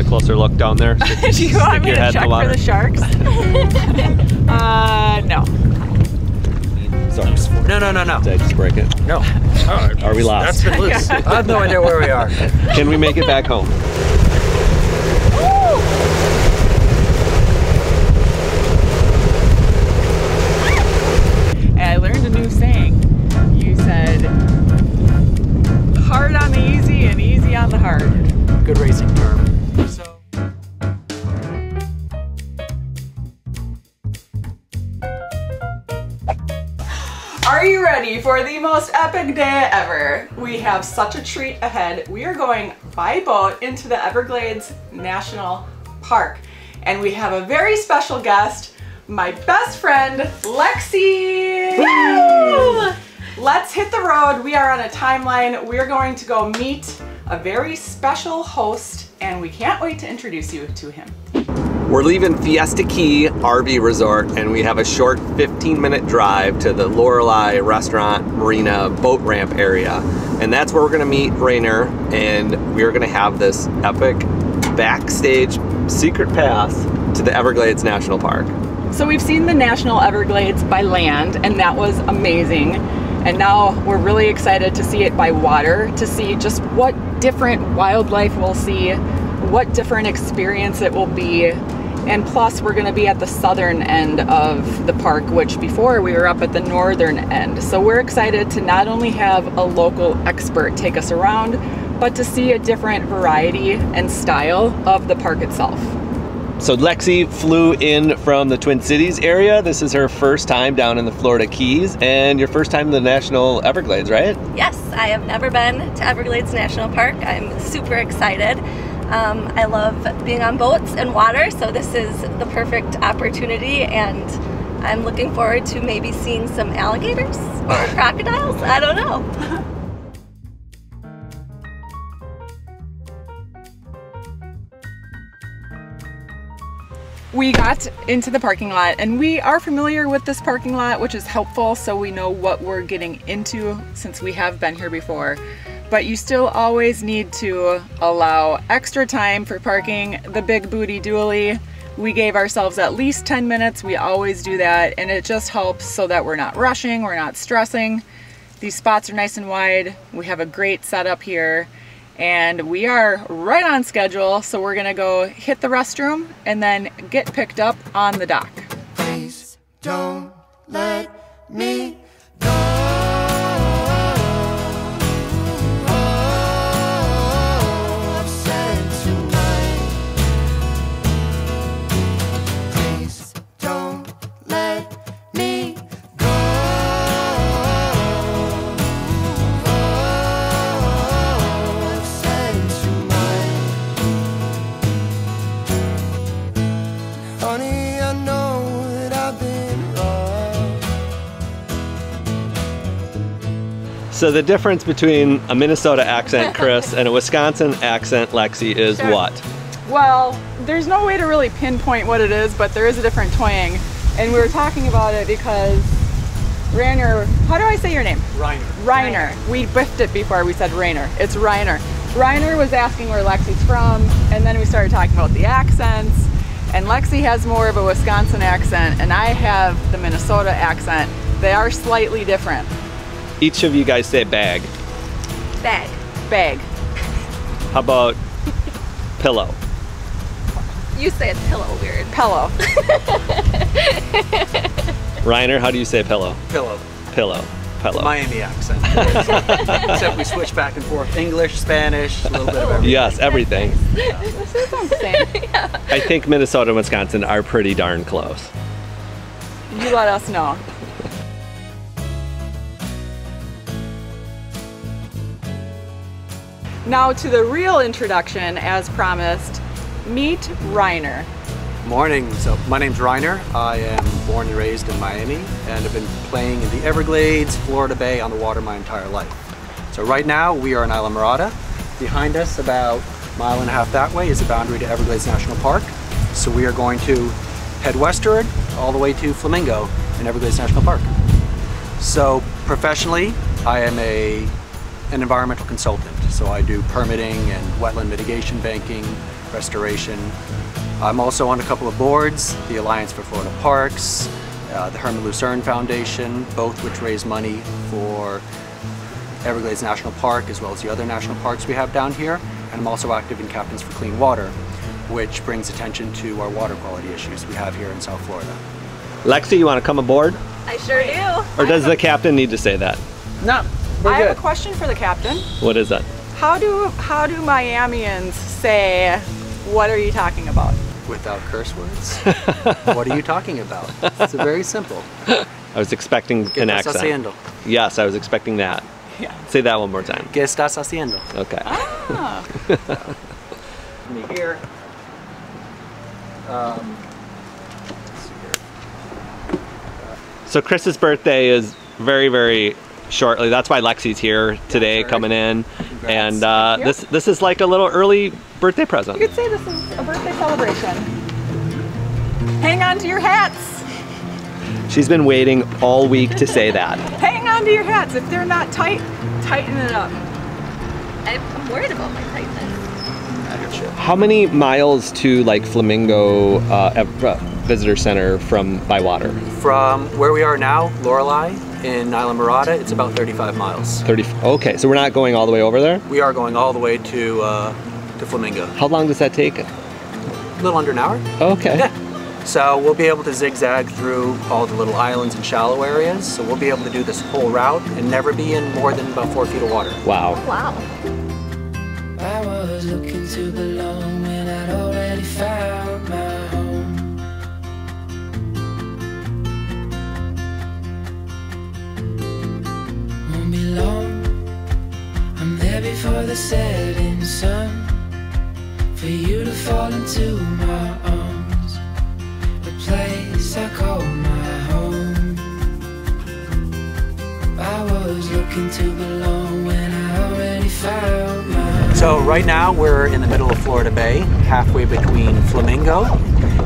a closer look down there? So Do you want me to check for the sharks? No. Sorry. No. Did I just break it? No. Are we lost? That's been loose. I have no idea where we are. Can we make it back home? And I learned a new saying. You said, hard on the easy and easy on the hard. Good racing term. So. Are you ready for the most epic day ever? We have such a treat ahead. We are going by boat into the Everglades National Park. And we have a very special guest, my best friend, Lexi. Woo! Let's hit the road. We are on a timeline. We are going to go meet a very special host, and we can't wait to introduce you to him. We're leaving Fiesta Key RV Resort, and we have a short 15-minute drive to the Lorelei Restaurant Marina boat ramp area. And that's where we're gonna meet Rainer, and we're gonna have this epic backstage secret pass to the Everglades National Park. So we've seen the National Everglades by land, and that was amazing. And now we're really excited to see it by water, to see just what different wildlife we'll see, what different experience it will be. And plus we're gonna be at the southern end of the park, which before we were up at the northern end. So we're excited to not only have a local expert take us around, but to see a different variety and style of the park itself. So Lexi flew in from the Twin Cities area. This is her first time down in the Florida Keys, and your first time in the National Everglades, right? Yes, I have never been to Everglades National Park. I'm super excited. I love being on boats and water, so this is the perfect opportunity, and I'm looking forward to maybe seeing some alligators or crocodiles. I don't know. We got into the parking lot, and we are familiar with this parking lot, which is helpful so we know what we're getting into since we have been here before. But you still always need to allow extra time for parking the big booty dually. We gave ourselves at least 10 minutes. We always do that, and it just helps so that we're not rushing, we're not stressing. These spots are nice and wide. We have a great setup here. And we are right on schedule, so we're gonna go hit the restroom and then get picked up on the dock. Please don't let me go. I've said it tonight. Please don't let me go. Honey, I know that I've been wrong. So the difference between a Minnesota accent, Chris, and a Wisconsin accent, Lexi, is what? Well, there's no way to really pinpoint what it is, but there is a different twang. And we were talking about it because Rainer, how do I say your name? Reiner. We biffed it before we said Rainer. It's Reiner. Reiner was asking where Lexi's from, and then we started talking about the accents. And Lexi has more of a Wisconsin accent, and I have the Minnesota accent. They are slightly different. Each of you guys say bag. Bag. Bag. How about pillow? You say it's pillow weird. Pillow. Reiner, how do you say pillow? Pillow. Pillow. Pillow. Miami accent. Except we switch back and forth. English, Spanish, a little bit of everything. Yes, everything. This is insane. Yeah. I think Minnesota and Wisconsin are pretty darn close. You let us know. Now to the real introduction, as promised. Meet Reiner. Morning. So my name's Reiner. I am born and raised in Miami, and I've been playing in the Everglades, Florida Bay on the water my entire life. So right now we are in Isla Mirada. Behind us, about a mile and a half that way, is the boundary to Everglades National Park. So we are going to head westward all the way to Flamingo in Everglades National Park. So professionally, I am an environmental consultant. So I do permitting and wetland mitigation banking restoration. I'm also on a couple of boards, the Alliance for Florida Parks, the Herman Lucerne Foundation, both which raise money for Everglades National Park as well as the other national parks we have down here. And I'm also active in Captains for Clean Water, which brings attention to our water quality issues we have here in South Florida. Lexi, you want to come aboard? I sure do. Or does the captain need to say that? No, we're I good. have a question for the captain. What is that? How do Miamians say, "What are you talking about"? Without curse words. What are you talking about? It's very simple. I was expecting ¿Qué an estás accent. haciendo? Yes, I was expecting that. Yeah. Say that one more time. ¿Qué estás haciendo? Okay. Ah. Here. So Chris's birthday is very, very shortly. That's why Lexi's here today, sure. coming in. Congrats. And this is like a little early birthday present. You could say this is a birthday celebration. Hang on to your hats. She's been waiting all week to say that. Hang on to your hats. If they're not tight, tighten it up. I'm worried about my tightness. How many miles to like Flamingo Visitor Center from by water? From where we are now, Lorelei in Islamorada, it's about 35 miles. 30. Okay, so we're not going all the way over there? We are going all the way to Flamingo. How long does that take? A little under an hour. Okay. Yeah. So we'll be able to zigzag through all the little islands and shallow areas. So we'll be able to do this whole route and never be in more than about 4 feet of water. Wow. Wow. I was looking to belong when I'd already found my home. Won't be long, I'm there before the setting sun, for you to fall into my arms, a place I call my home. I was looking to belong when I already found my home. So right now we're in the middle of Florida Bay, halfway between Flamingo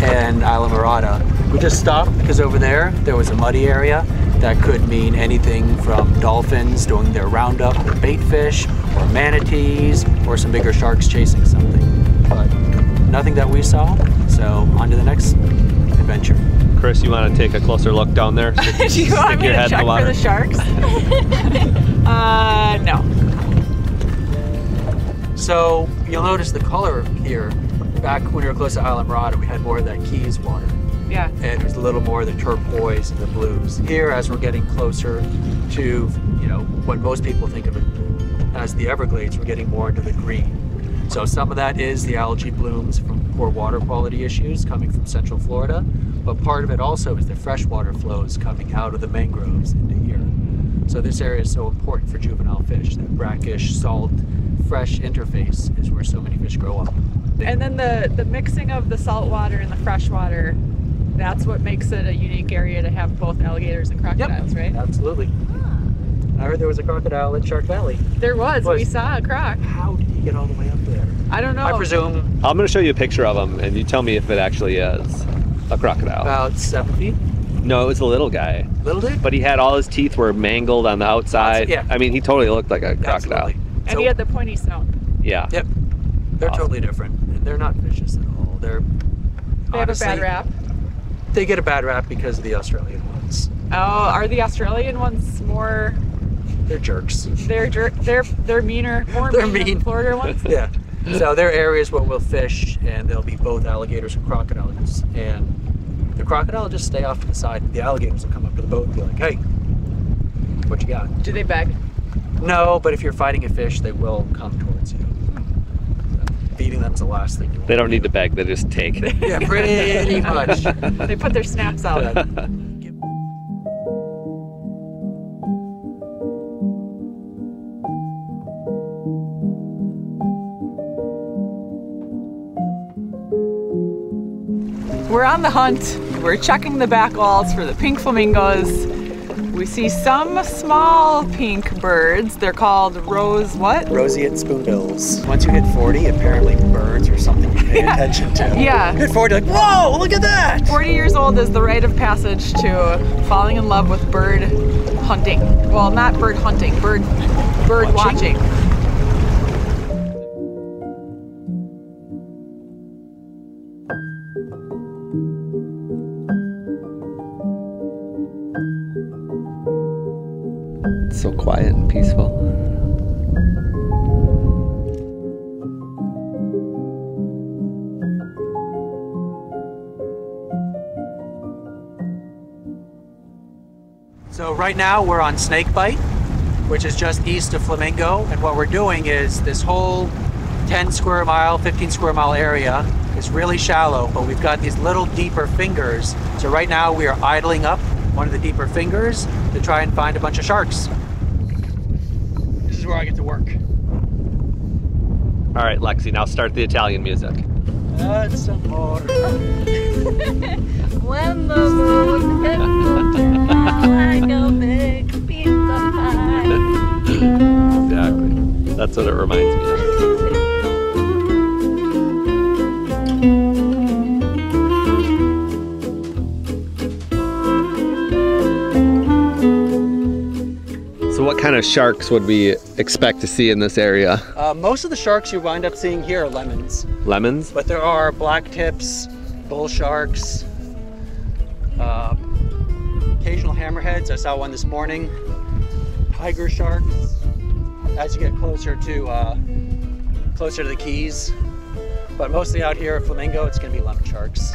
and Islamorada. We just stopped because over there was a muddy area that could mean anything from dolphins doing their roundup with bait fish, or manatees, or some bigger sharks chasing something. But nothing that we saw, so on to the next adventure. Chris, you want to take a closer look down there? Do you want me to check for the sharks? No. So you'll notice the color here. Back when we were close to Islamorada, we had more of that Keys water. Yeah. And it was a little more of the turquoise and the blues. Here, as we're getting closer to, what most people think of it as the Everglades, we're getting more into the green. So some of that is the algae blooms from poor water quality issues coming from Central Florida, but part of it also is the freshwater flows coming out of the mangroves into here. So this area is so important for juvenile fish. That brackish, salt, fresh interface is where so many fish grow up. And then the mixing of the salt water and the fresh water, that's what makes it a unique area to have both alligators and crocodiles, right? Absolutely. I heard there was a crocodile at Shark Valley. There was. We saw a croc. How did he get all the way up there? I don't know. I presume I'm going to show you a picture of him, and you tell me if it actually is a crocodile. about 7 feet. No, it was a little guy. Little dude? But he had all his teeth were mangled on the outside. Yeah. I mean, he totally looked like a crocodile. Absolutely. And So- he had the pointy snout. Yeah. Yep. They're Awesome. totally different. And they're not vicious at all. They have a bad rap. They get a bad rap because of the Australian ones. Oh, are the Australian ones more? They're jerks. They're meaner, more They're mean than mean. Florida ones. Yeah. So there are areas where we'll fish and there'll be both alligators and crocodiles. And the crocodile will just stay off to the side. The alligators will come up to the boat and be like, hey, what you got? Do they beg? No, but if you're fighting a fish, they will come towards you. Feeding them's the last thing you want. They don't need to beg, they just take. Yeah, pretty much. They put their snaps out. We're on the hunt. We're checking the back walls for the pink flamingos. We see some small pink birds. They're called Roseate spoonbills. Once you hit 40, apparently birds are something you pay attention to. Yeah. You hit 40, like, whoa, look at that! 40 years old is the rite of passage to falling in love with bird hunting. Well, not bird hunting, bird watching. It's so quiet and peaceful. So right now we're on Snakebite, which is just east of Flamingo, and what we're doing is this whole 10 square mile, 15 square mile area is really shallow, but we've got these little deeper fingers. So right now we are idling up one of the deeper fingers to try and find a bunch of sharks. This is where I get to work. All right, Lexi, now start the Italian music. Add some more. When the moon hits the sky like a big piece of pie. Exactly. That's what it reminds me of. So what kind of sharks would we expect to see in this area? Most of the sharks you wind up seeing here are lemons. Lemons? But there are black tips, bull sharks, occasional hammerheads. I saw one this morning. Tiger sharks. As you get closer to the Keys, but mostly out here at Flamingo, it's going to be lemon sharks.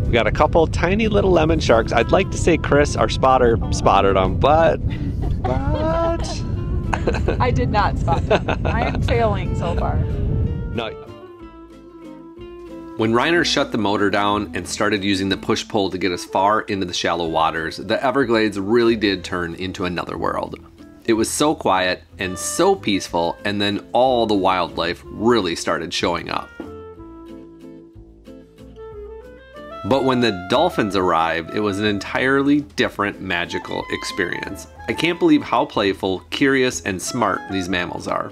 We got a couple tiny little lemon sharks. I'd like to say Chris, our spotter, spotted them, but I did not spot them. I am failing so far. no. When Reiner shut the motor down and started using the push-pull to get us far into the shallow waters, the Everglades really did turn into another world. It was so quiet and so peaceful, and then all the wildlife really started showing up. But when the dolphins arrived, it was an entirely different magical experience. I can't believe how playful, curious, and smart these mammals are.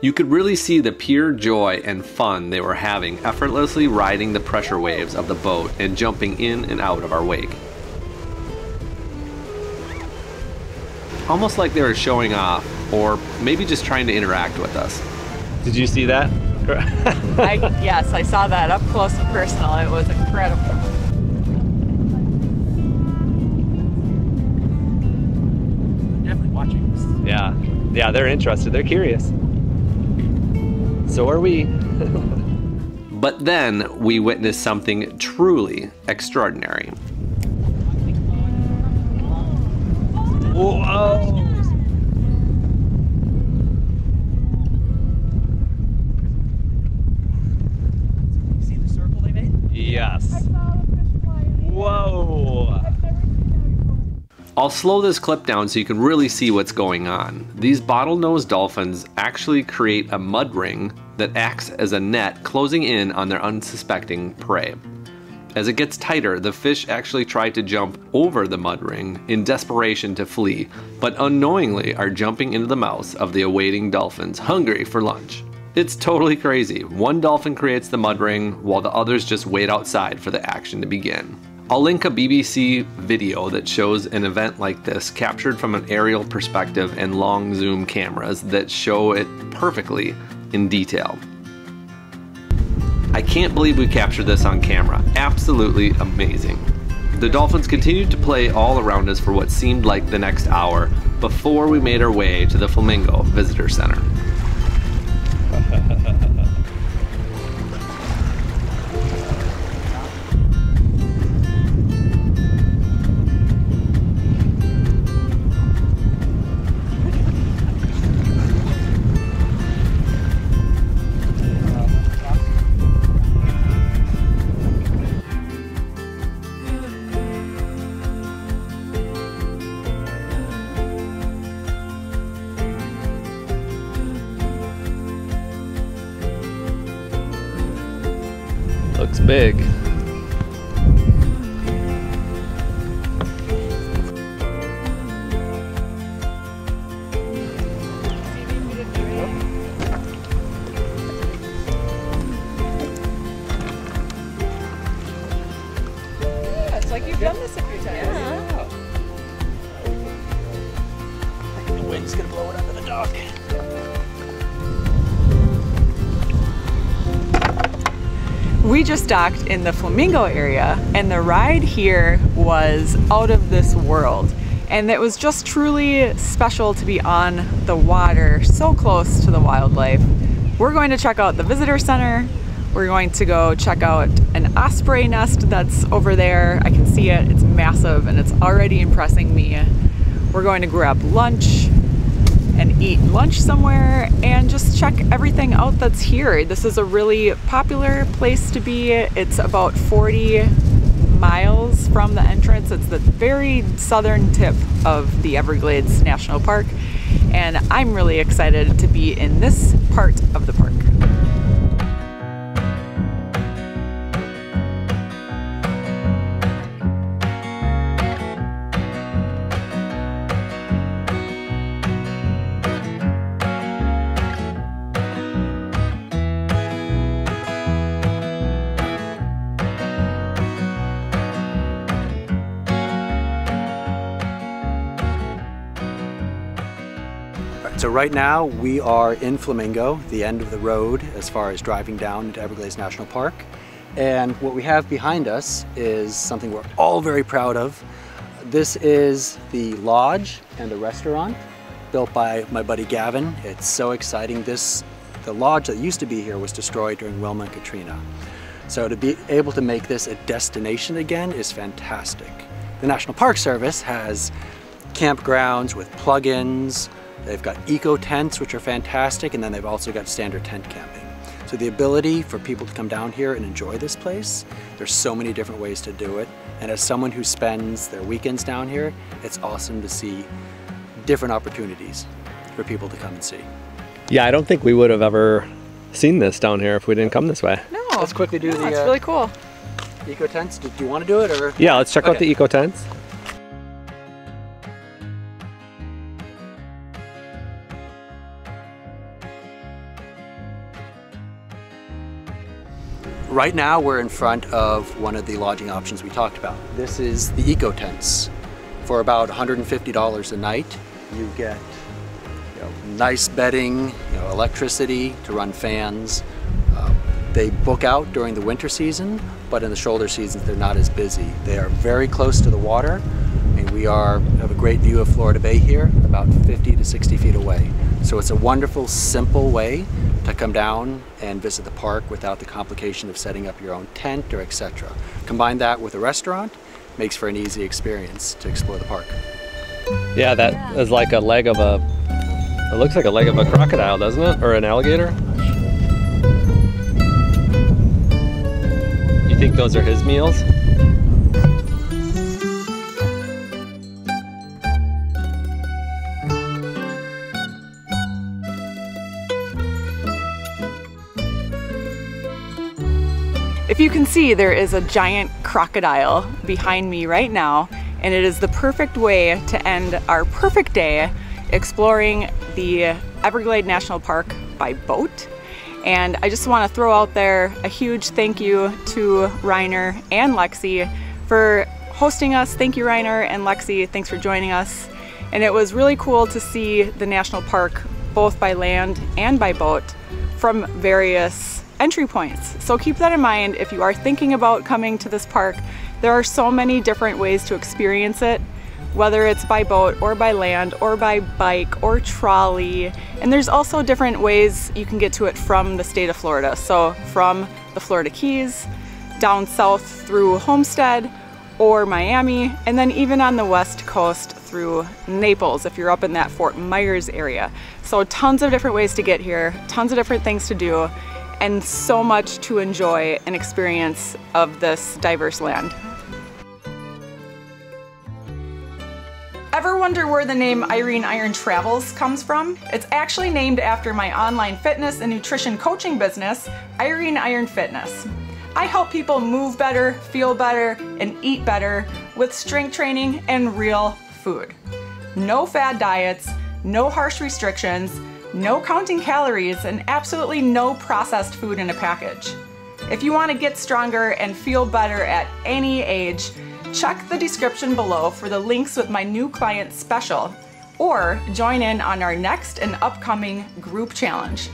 You could really see the pure joy and fun they were having effortlessly riding the pressure waves of the boat and jumping in and out of our wake. Almost like they were showing off, or maybe just trying to interact with us. Did you see that? Yes, I saw that up close and personal. It was incredible. Definitely watching this. Yeah, they're interested. They're curious. So are we. But then we witnessed something truly extraordinary. Whoa! See the circle they made? Yes. Whoa! I'll slow this clip down so you can really see what's going on. These bottlenose dolphins actually create a mud ring that acts as a net closing in on their unsuspecting prey. As it gets tighter, the fish actually try to jump over the mud ring in desperation to flee, but unknowingly are jumping into the mouths of the awaiting dolphins, hungry for lunch. It's totally crazy. One dolphin creates the mud ring, while the others just wait outside for the action to begin. I'll link a BBC video that shows an event like this captured from an aerial perspective and long zoom cameras that show it perfectly in detail. I can't believe we captured this on camera. Absolutely amazing. The dolphins continued to play all around us for what seemed like the next hour before we made our way to the Flamingo Visitor Center. Looks big. Yeah, it's like you've done this a few times. Yeah. I think the wind's gonna blow it under the dock. We just docked in the Flamingo area, and the ride here was out of this world. And it was just truly special to be on the water, so close to the wildlife. We're going to check out the visitor center. We're going to go check out an osprey nest that's over there. I can see it, it's massive, and it's already impressing me. We're going to grab lunch and eat lunch somewhere and just check everything out that's here. This is a really popular place to be. It's about 40 miles from the entrance. It's the very southern tip of the Everglades National Park, and I'm really excited to be in this part of the park. So right now we are in Flamingo, the end of the road as far as driving down into Everglades National Park. And what we have behind us is something we're all very proud of. This is the lodge and the restaurant built by my buddy Gavin. It's so exciting. The lodge that used to be here was destroyed during Wilma and Katrina. So to be able to make this a destination again is fantastic. The National Park Service has campgrounds with plug-ins. They've got eco tents, which are fantastic, and then they've also got standard tent camping. So the ability for people to come down here and enjoy this place, there's so many different ways to do it. And as someone who spends their weekends down here, it's awesome to see different opportunities for people to come and see. Yeah, I don't think we would have ever seen this down here if we didn't come this way. No. Let's quickly do It's really cool. eco tents. Do you want to do it, or? Yeah, let's check out the eco tents. Right now we're in front of one of the lodging options we talked about. This is the eco tents. For about $150 a night, you get nice bedding, electricity to run fans. They book out during the winter season, but in the shoulder seasons they're not as busy. They are very close to the water, and we have a great view of Florida Bay here, about 50 to 60 feet away. So it's a wonderful, simple way to come down and visit the park without the complication of setting up your own tent or etc. Combine that with a restaurant, makes for an easy experience to explore the park. Yeah, that is like a leg of a, it looks like a leg of a crocodile, doesn't it? Or an alligator? You think those are his meals? If you can see, there is a giant crocodile behind me right now, and it is the perfect way to end our perfect day exploring the Everglades National Park by boat. And I just want to throw out there a huge thank you to Reiner and Lexi for hosting us. Thank you, Reiner and Lexi. Thanks for joining us. And it was really cool to see the national park both by land and by boat from various entry points. So keep that in mind if you are thinking about coming to this park. There are so many different ways to experience it, whether it's by boat or by land or by bike or trolley. And there's also different ways you can get to it from the state of Florida. So from the Florida Keys, down south through Homestead or Miami, and then even on the west coast through Naples if you're up in that Fort Myers area. So tons of different ways to get here, tons of different things to do, and so much to enjoy and experience of this diverse land. Ever wonder where the name Irene Iron Travels comes from? It's actually named after my online fitness and nutrition coaching business, Irene Iron Fitness. I help people move better, feel better, and eat better with strength training and real food. No fad diets, no harsh restrictions, no counting calories, and absolutely no processed food in a package. If you want to get stronger and feel better at any age, check the description below for the links with my new client special, or join in on our next and upcoming group challenge.